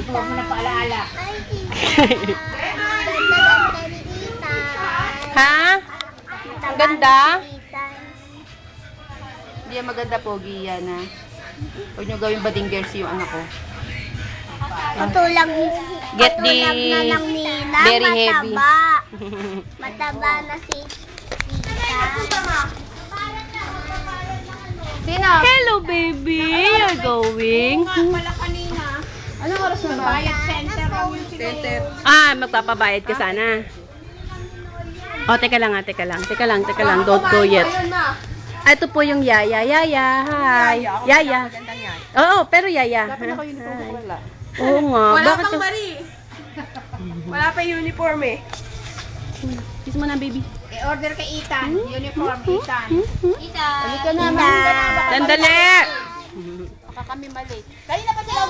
Huwag mo na paalaala. Ha? Ang ganda? Hindi yan maganda, pogi yan, ha? Huwag nyo gawin bading girls yung anak ko. Matulang. Get the na lang nina. very heavy. Mataba na si Tita. Sino? Hello, baby. You're going. Wala kanina. Anong oras na ba? Bayad center lang yung center. Ah, magpapabayad ka sana. Oh, teka lang, teka lang. Don't go yet. Ah, ito po yung Yaya. Yaya, hi. Yaya. Oo, pero Yaya. Dapat naka-uniform ko wala. Oo nga. Wala Bakit pang Mari. Wala pa uniform eh. Kiss mo na, baby. I-order kay Ethan. Uniform, Ethan. Tita. Halika na, ma'am. Sandali! Baka kami mali. Kanina pa sila